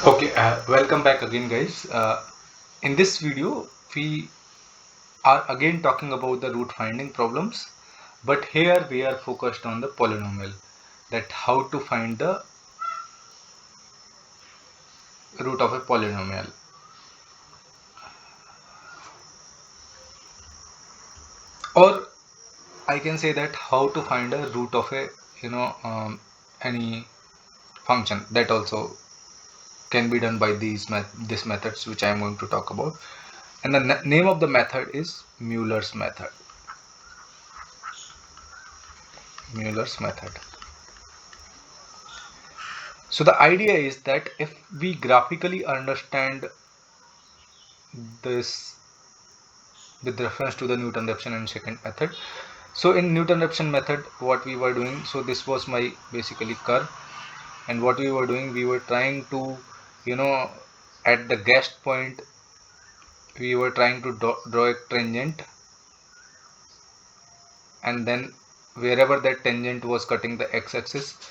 Okay, welcome back again, guys. In this video, we are again talking about the root finding problems, but here we are focused on the polynomial, that how to find the root of a polynomial. Or I can say that how to find a root of a, any function. That also can be done by these methods which I am going to talk about. And the name of the method is Muller's method. Muller's method. So the idea is that if we graphically understand this with reference to the Newton-Raphson and second method. So in Newton-Raphson method, what we were doing, so this was my basically curve, and what we were doing, we were trying to, at the guessed point, we were trying to draw a tangent, and then wherever that tangent was cutting the x-axis,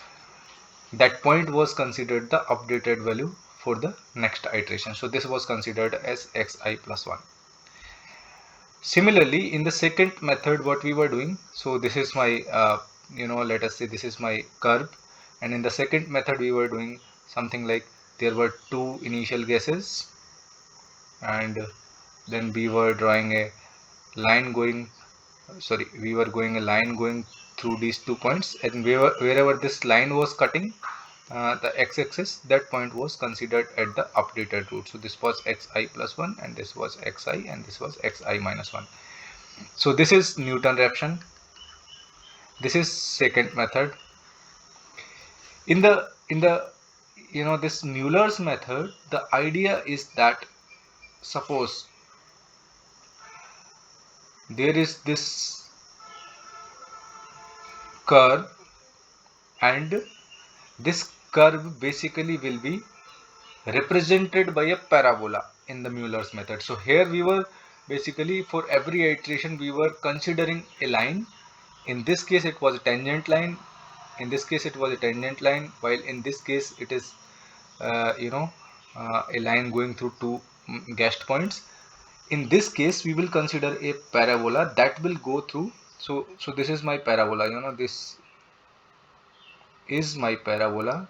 that point was considered the updated value for the next iteration. So this was considered as xi plus 1. Similarly, in the second method, what we were doing, so this is my, let us say this is my curve, and in the second method, we were doing something like there were two initial guesses, and then we were drawing a line going, we were going a line going through these 2 points, and wherever this line was cutting the x-axis, that point was considered at the updated root. So this was xi plus 1, and this was xi, and this was xi minus 1. So this is Newton-Raphson. This is second method. In the this Muller's method, the idea is that suppose there is this curve, and this curve basically will be represented by a parabola in the Muller's method. So here we were basically, for every iteration, we were considering a line. In this case it was a tangent line, in this case it was a tangent line, while in this case it is a line going through two guessed points. In this case we will consider a parabola that will go through, so this is my parabola, this is my parabola,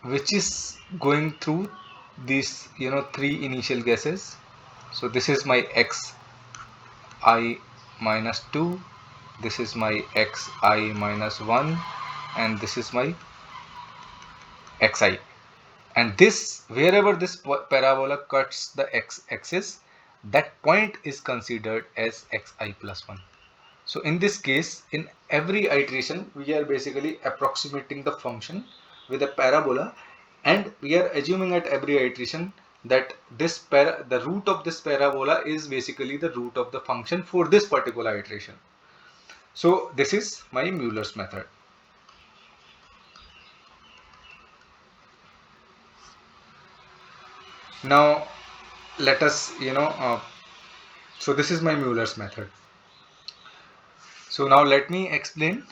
which is going through these three initial guesses. So this is my xi minus 2, this is my xi minus 1, and this is my xi. And this, wherever this parabola cuts the x-axis, that point is considered as xi plus 1. So in this case, in every iteration, we are basically approximating the function with a parabola, and we are assuming at every iteration that the root of this parabola is basically the root of the function for this particular iteration. So this is my Muller's method. Now let us, so this is my Muller's method. So now let me explain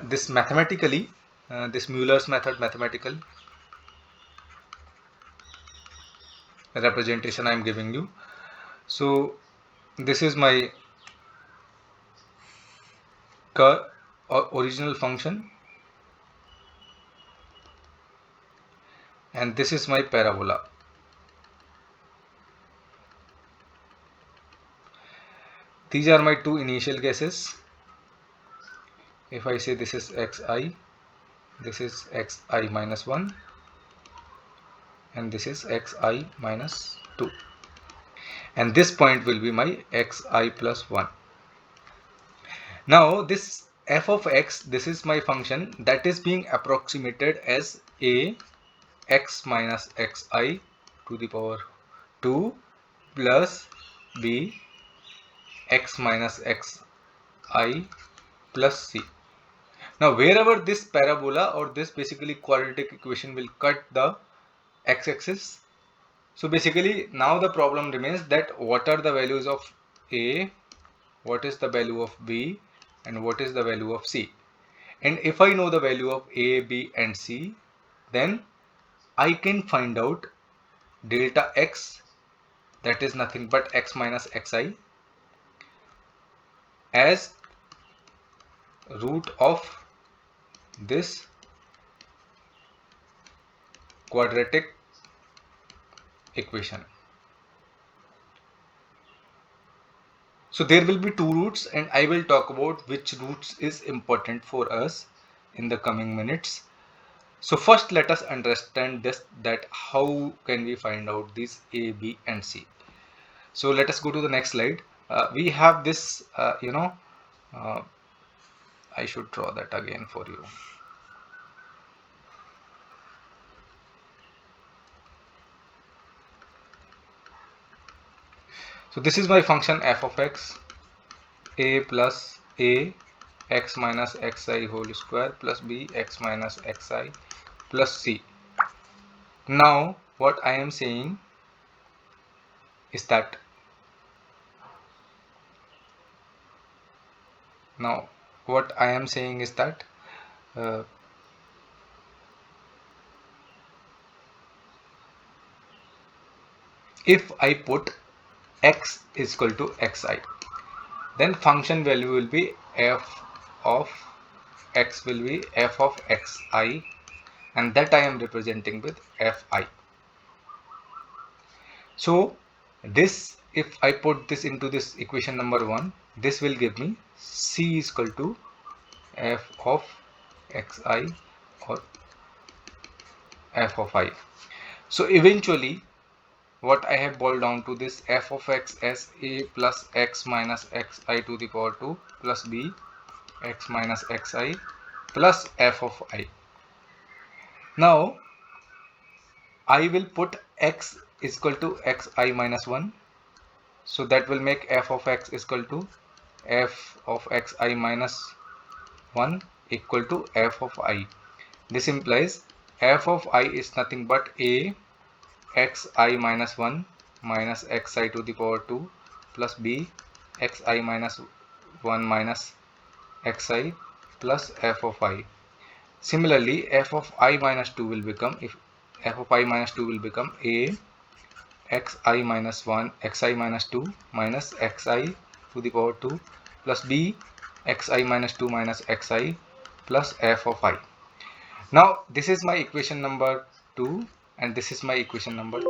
this mathematically, this Muller's method mathematical representation I am giving you. So this is my original function, and this is my parabola. These are my two initial guesses. If I say this is xi, this is xi minus 1, and this is xi minus 2, and this point will be my xi plus 1. Now this f of x, this is my function that is being approximated as a x minus xi to the power 2 plus b x minus xi plus c. Now wherever this parabola or this basically quadratic equation will cut the x-axis, so basically now the problem remains that what are the values of a, what is the value of b, and what is the value of c. And if I know the value of a, b and c, then I can find out delta x, that is nothing but x minus xi, as root of this quadratic equation. So there will be two roots, and I will talk about which roots is important for us in the coming minutes. So first let us understand this, that how can we find out these a, b and c. So let us go to the next slide. We have this uh, I should draw that again for you. So this is my function f of x, a plus a x minus xi whole square plus b x minus xi plus c. Now what I am saying is that uh, if I put x is equal to xi, then function value will be f of x will be f of xi, and that I am representing with fi. So this, if I put this into this equation number 1, this will give me c is equal to f of xi or f of I. So eventually what I have boiled down to this f of x as a plus x minus xi to the power 2 plus b x minus xi plus f of I. Now I will put x is equal to xi minus 1. So that will make f of x is equal to f of xi minus 1 equal to f of I. This implies f of I is nothing but a xi minus 1 minus xi to the power 2 plus b xi minus 1 minus xi plus f of I. Similarly, f of I minus 2 will become, if f of I minus 2 will become a xi minus 1 xi minus 2 minus xi to the power 2 plus b xi minus 2 minus xi plus f of I. Now this is my equation number 2 and this is my equation number